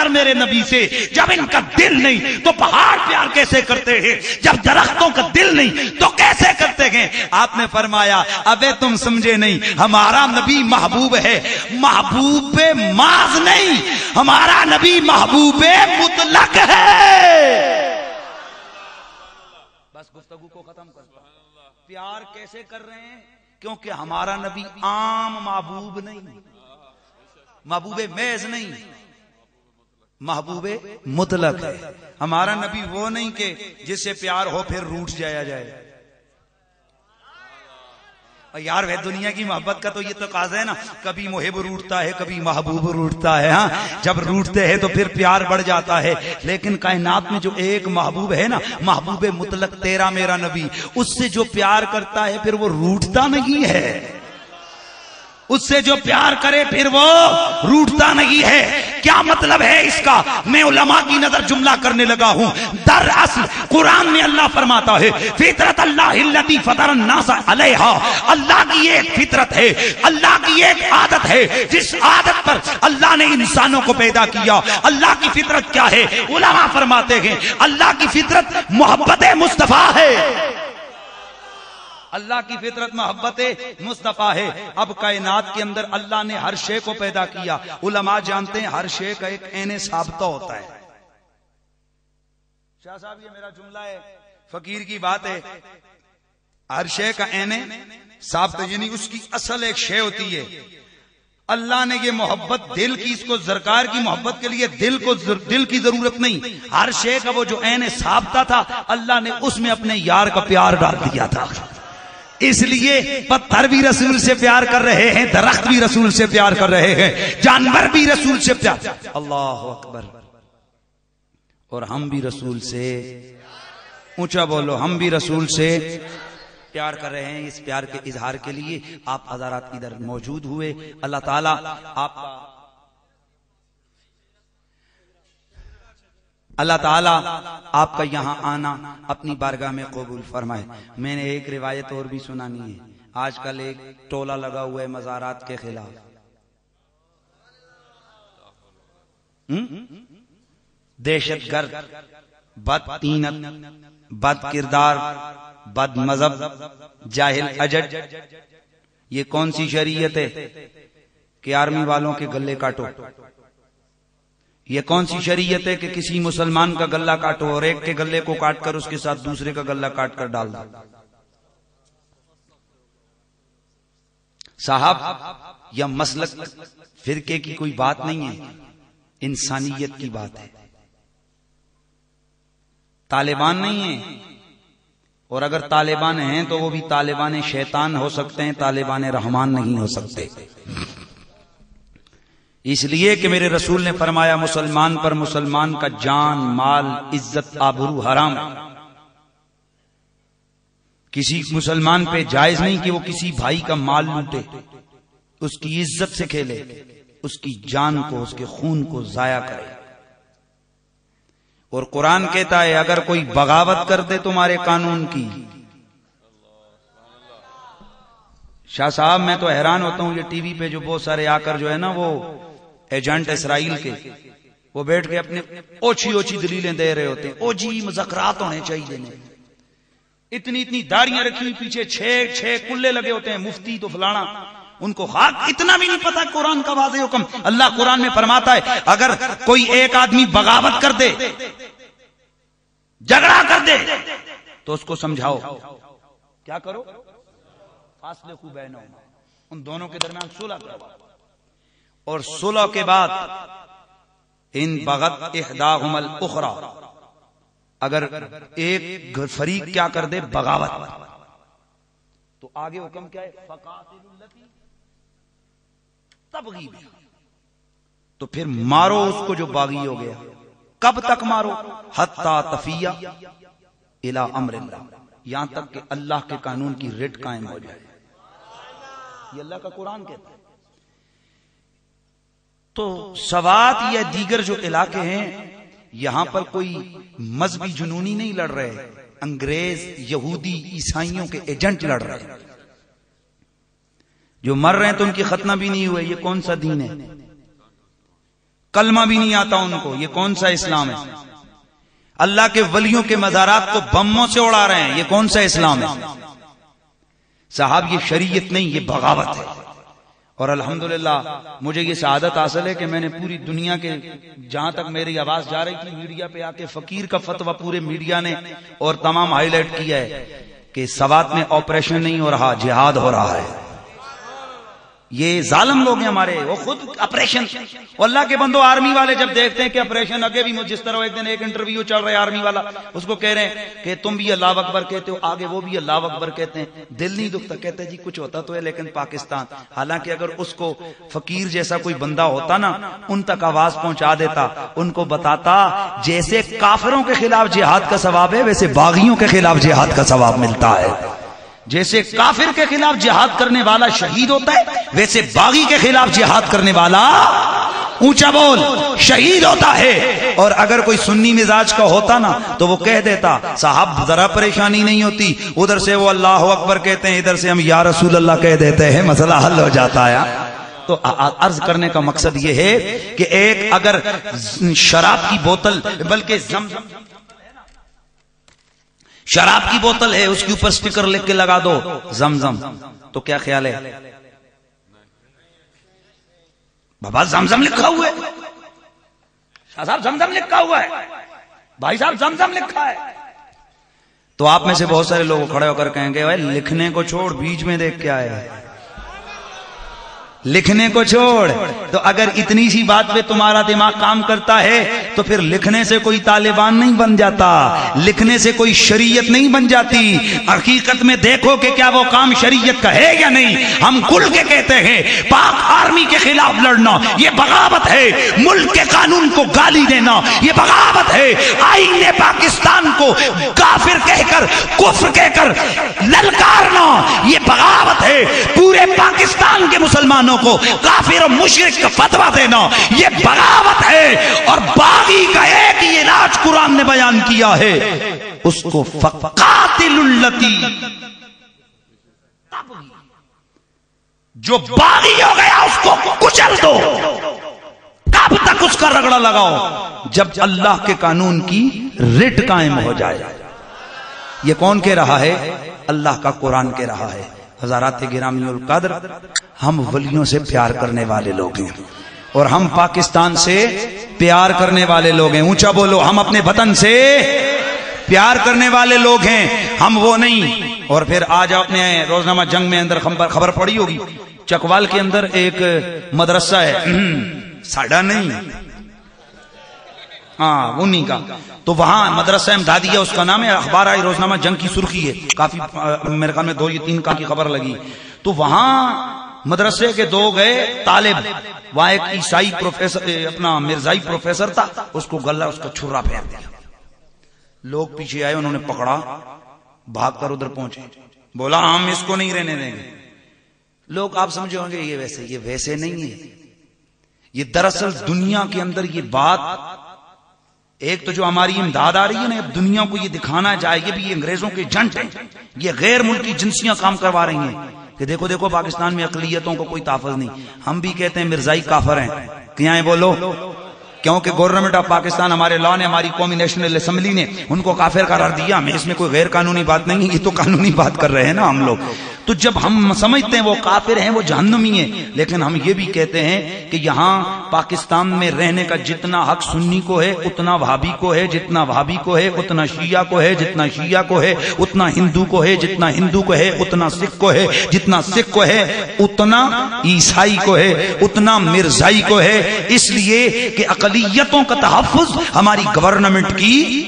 میرے نبی سے. جب ان کا دل نہیں تو پہاڑ پیار کیسے کرتے ہیں؟ جب درختوں کا دل نہیں تو کیسے کرتے ہیں؟ آپ نے فرمایا ابے تم سمجھے نہیں، ہمارا نبی محبوب ہے، محبوب محض نہیں، ہمارا نبی محبوب مطلق ہے. بس گفتگو کو ختم کر. پیار کیسے کر رہے ہیں؟ کیونکہ ہمارا نبی عام محبوب نہیں، محبوب محض نہیں، محبوب مطلق ہے. ہمارا نبی وہ نہیں کہ جس سے پیار ہو پھر روٹھ جایا جائے. اور یار وہ دنیا کی محبت کا تو یہ تقاضا ہے نا، کبھی محب روٹتا ہے کبھی محبوب روٹتا ہے. ہاں جب روٹتے ہیں تو پھر پیار بڑھ جاتا ہے. لیکن کائنات میں جو ایک محبوب ہے نا، محبوب مطلق تیرا میرا نبی، اس سے جو پیار کرتا ہے پھر وہ روٹتا نہیں ہے. اس سے جو پیار کرے پھر وہ روٹتا نہیں ہے. کیا مطلب ہے اس کا؟ میں علماء کی نظر جملہ کرنے لگا ہوں. دراصل قرآن میں اللہ فرماتا ہے فطرت اللہ التی فطر الناس علیہا، اللہ کی ایک فطرت ہے، اللہ کی ایک عادت ہے جس عادت پر اللہ نے انسانوں کو پیدا کیا. اللہ کی فطرت کیا ہے؟ علماء فرماتے ہیں اللہ کی فطرت محبت مصطفیٰ ہے. اللہ کی فطرت محبت مصطفیٰ ہے. اب کائنات کے اندر اللہ نے ہر شے کو پیدا کیا. علماء جانتے ہیں ہر شے کا ایک عین ثابتہ ہوتا ہے. شاہ صاحب یہ میرا جملہ ہے، فقیر کی بات ہے. ہر شے کا عین ثابتہ یعنی اس کی اصل ایک شے ہوتی ہے. اللہ نے یہ محبت دل کی، اس کو زرکار کی محبت کے لیے دل کی ضرورت نہیں. ہر شے کا وہ جو عین ثابتہ تھا اللہ نے اس میں اپنے یار کا پیار ڈال دیا تھا. اس لیے پتھر بھی رسول سے پیار کر رہے ہیں، درخت بھی رسول سے پیار کر رہے ہیں، جانور بھی رسول سے پیار. اللہ اکبر. اور ہم بھی رسول سے، اونچا بولو، ہم بھی رسول سے پیار کر رہے ہیں. اس پیار کے اظہار کے لیے آپ حضرات ادھر موجود ہوئے. اللہ تعالیٰ آپ کا یہاں آنا اپنی بارگاہ میں قبول فرمائے. میں نے ایک روایت اور بھی سنانی ہے. آج کل ایک ٹولہ لگا ہوا ہے مزارات کے خلاف. دہشت گرد، بد طینت، بد کردار، بد مذہب، جاہل اجٹ. یہ کون سی شریعت ہے کہ آرمی والوں کے گلے کاٹو؟ یہ کون سی شریعت ہے کہ کسی مسلمان کا گلہ کاٹو اور ایک کے گلے کو کاٹ کر اس کے ساتھ دوسرے کا گلہ کاٹ کر ڈال دو؟ صاحب یہ مسلک فرقے کی کوئی بات نہیں ہے، انسانیت کی بات ہے. طالبان نہیں ہیں، اور اگر طالبان ہیں تو وہ بھی طالبان شیطان ہو سکتے ہیں، طالبان رحمان نہیں ہو سکتے. اس لیے کہ میرے رسول نے فرمایا مسلمان پر مسلمان کا جان، مال، عزت، آبرو حرام. کسی مسلمان پہ جائز نہیں کہ وہ کسی بھائی کا مال لوٹے، اس کی عزت سے کھیلے، اس کی جان کو، اس کے خون کو ضائع کرے. اور قرآن کہتا ہے اگر کوئی بغاوت کر دے تمہارے قانون کی. شاہ صاحب میں تو حیران ہوتا ہوں، یہ ٹی وی پہ جو بہت سارے آ کر جو ہے نا وہ ایجنٹ اسرائیل کے، وہ بیٹھ کے اپنے اوچھی اوچھی دلیلیں دے رہے ہوتے ہیں. او جی مذاکرات ہونے چاہیے. اتنی داڑیاں رکھی ہوئی، پیچھے 6 کلے لگے ہوتے ہیں، مفتی تو فلانا. ان کو خاک اتنا بھی نہیں پتا قرآن کا واضح حکم. اللہ قرآن میں فرماتا ہے اگر کوئی ایک آدمی بغاوت کر دے، جھگڑا کر دے تو اس کو سمجھاؤ. کیا کرو؟ فاصلے کو بینہم، ان دونوں کے درمیان صلح کرو. اور صلح کے بعد ان بغت احداہم الاخری، اگر ایک فریق کیا کر دے بغاوت، تو آگے حکم کیا ہے؟ فقاتلوا التی تبغی، تو پھر مارو اس کو جو باغی ہو گیا. کب تک مارو؟ حتی تفیہ الی امر اللہ، یہاں تک کہ اللہ کے قانون کی رٹ قائم ہو جائے. یہ اللہ کا قرآن کہتا ہے. تو سوات یا دیگر جو علاقے ہیں یہاں پر کوئی مذہبی جنونی نہیں لڑ رہے، انگریز، یہودی، عیسائیوں کے ایجنٹ لڑ رہے ہیں. جو مر رہے ہیں تو ان کی ختنہ بھی نہیں ہوئے. یہ کون سا دین ہے؟ کلمہ بھی نہیں آتا ان کو. یہ کون سا اسلام ہے؟ اللہ کے ولیوں کے مزارات کو بموں سے اڑا رہے ہیں. یہ کون سا اسلام ہے صاحب؟ یہ شریعت نہیں، یہ بغاوت ہے. اور الحمدللہ مجھے یہ سعادت حاصل ہے کہ میں نے پوری دنیا کے جہاں تک میری آواز جا رہی تھی میڈیا پہ آ کے فقیر کا فتویٰ پورے میڈیا نے اور تمام ہائی لائٹ کیا ہے کہ سوات میں آپریشن نہیں ہو رہا، جہاد ہو رہا ہے. یہ ظالم لوگ ہیں ہمارے، وہ خود آپریشن. اللہ کے بندو آرمی والے جب دیکھتے ہیں کہ آپریشن، آگے بھی جس طرح ایک دن ایک انٹرویو چل رہا ہے آرمی والا، اس کو کہہ رہے ہیں کہ تم بھی اللہ اکبر کہتے ہو، آگے وہ بھی اللہ اکبر کہتے ہیں، دل نہیں دکھتا؟ کہتے ہیں جی کچھ ہوتا تو ہے لیکن پاکستان. حالانکہ اگر اس کو فقیر جیسا کوئی بندہ ہوتا نا، ان تک آواز پہنچا دیتا، ان کو بتاتا جیسے کافروں کے خلاف جہاد کا ثواب ہے ویسے باغیوں کے خلاف جہاد کا ثواب ملتا ہے. جیسے کافر کے خلاف جہاد کرنے والا شہید ہوتا ہے ویسے باغی کے خلاف جہاد کرنے والا، اونچا بول، شہید ہوتا ہے. اور اگر کوئی سنی مزاج کا ہوتا نا تو وہ کہہ دیتا صاحب ذرا پریشانی نہیں ہوتی، ادھر سے وہ اللہ اکبر کہتے ہیں، ادھر سے ہم یا رسول اللہ کہہ دیتے ہیں، مسئلہ حل ہو جاتا ہے. تو عرض کرنے کا مقصد یہ ہے کہ ایک اگر شراب کی بوتل، بلکہ شراب کی بوتل ہے، اس کے اوپر سٹیکر لکھ کے لگا دو زمزم، تو کیا خیال ہے؟ بابا زمزم لکھا ہوا ہے، شاہ صاحب زمزم لکھا ہوا ہے، بھائی صاحب زمزم لکھا ہے. تو آپ میں سے بہت سارے لوگ کھڑے ہو کر کہیں گے بھائی لکھنے کو چھوڑ، بیچ میں دیکھ کے آئے، لکھنے کو چھوڑ. تو اگر اتنی سی بات پہ تمہارا دماغ کام کرتا ہے تو پھر لکھنے سے کوئی طالبان نہیں بن جاتا، لکھنے سے کوئی شریعت نہیں بن جاتی. حقیقت میں دیکھو کہ کیا وہ کام شریعت کا ہے یا نہیں. ہم کھل کے کہتے ہیں پاک آرمی کے خلاف لڑنا یہ بغاوت ہے، ملک کے قانون کو گالی دینا یہ بغاوت ہے، آئین پاکستان کو کافر کہہ کر، کفر کہہ کر للکارنا یہ بغاوت ہے، پورے پاکستان کے مسلمانوں کو کافر و مشرک کا فتویٰ دینا یہ بغاوت ہے. اور باغی کا ایک ہی علاج قرآن نے بیان کیا ہے، اس کو فقاتل التی، جو باغی ہو گیا اس کو کچل دو. کب تک اس کا رگڑا لگاؤ؟ جب اللہ کے قانون کی رٹ قائم ہو جائے. یہ کون کہہ رہا ہے؟ اللہ کا قرآن کہہ رہا ہے. حضرات گرامی القدر، ہم ولیوں سے پیار کرنے والے لوگ ہیں اور ہم پاکستان سے پیار کرنے والے لوگ ہیں. اونچا بولو، ہم اپنے وطن سے پیار کرنے والے لوگ ہیں، ہم وہ نہیں. اور پھر آج آپ نے روزنامہ جنگ میں اندر خبر پڑی ہوگی، چکوال کے اندر ایک مدرسہ ہے، ساڑھا نہیں، ہاں انہی کا، تو وہاں مدرسہ امدادیہ اس کا نام ہے. اخبار آئی روزنامہ جنگ کی سرخی ہے، کافی میرے خیال میں 2 یا 3 کی خبر لگی. تو وہاں مدرسے کے 2 گئے طالب، وہاں ایک عیسائی پروفیسر، اپنا مرزائی پروفیسر تھا، اس کو گلہ اس کا چھرا پھیر دیا. لوگ پیچھے آئے، انہوں نے پکڑا، بھاگ کر ادھر پہنچے، بولا ہم اس کو نہیں رہنے دیں گے. لوگ آپ سمجھے ہوں گے یہ ویسے نہیں ہے. یہ دراصل دنیا کے اندر یہ بات، ایک تو جو ہماری امداد آ رہی ہے نا، اب دنیا کو یہ دکھانا جائے گی بھی یہ انگریزوں کے جنٹ ہیں، یہ غیر ملکی جنسیاں کام کروا رہی ہیں کہ دیکھو دیکھو پاکستان میں اقلیتوں کو کوئی تحفظ نہیں. ہم بھی کہتے ہیں مرزائی کافر ہیں، کیا ہیں بولو؟ کیونکہ گورنمنٹ آف پاکستان، ہمارے لا نے، ہماری قومی نیشنل اسمبلی نے ان کو کافر قرار دیا. ہمیں اس میں کوئی غیر قانونی بات نہیں ہے، یہ تو قانونی بات کر رہے ہیں نا ہم لوگ. تو جب ہم سمجھتے ہیں وہ کافر ہیں، وہ جہنمی ہیں، لیکن ہم یہ بھی کہتے ہیں کہ یہاں پاکستان میں رہنے کا جتنا حق سنی کو ہے اتنا وہابی کو ہے، جتنا وہابی کو ہے اتنا شیعہ کو ہے، جتنا شیعہ کو ہے اتنا ہندو کو ہے، جتنا ہندو کو ہے اتنا سکھ کو ہے، جتنا سکھ کو ہے اتنا عیسائی کو ہے، اتنا مرزائی کو ہے. اس لیے کہ اقلیتوں کا تحفظ ہماری گورنمنٹ کی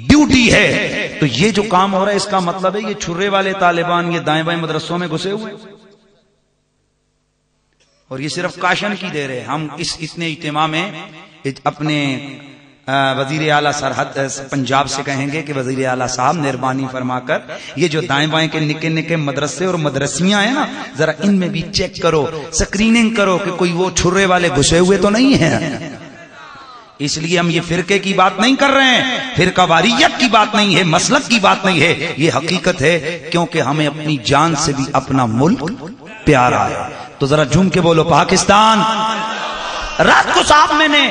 ڈیوٹی ہے. تو یہ جو کام ہو رہا ہے اس کا مطلب ہے یہ چھرے والے طالبان یہ دائیں بائیں مدرسوں میں گھسے ہوئے اور یہ صرف کاشن کی دے رہے. ہم اتنے اجتماع میں اپنے وزیر اعلیٰ سرحد پنجاب سے کہیں گے کہ وزیر اعلیٰ صاحب مہربانی فرما کر یہ جو دائیں بائیں کے نکے نکے مدرسے اور مدرسیاں ہیں نا، ذرا ان میں بھی چیک کرو، سکریننگ کرو کہ کوئی وہ چھرے والے گھسے ہوئے تو نہیں ہیں. اس لیے ہم یہ فرقے کی بات نہیں کر رہے ہیں، فرقہ واریت کی بات نہیں ہے، مسلک کی بات نہیں ہے، یہ حقیقت ہے کیونکہ ہمیں اپنی جان سے بھی اپنا ملک پیارا ہے. تو ذرا جھوم کے بولو پاکستان. رات کو صاحب میں نے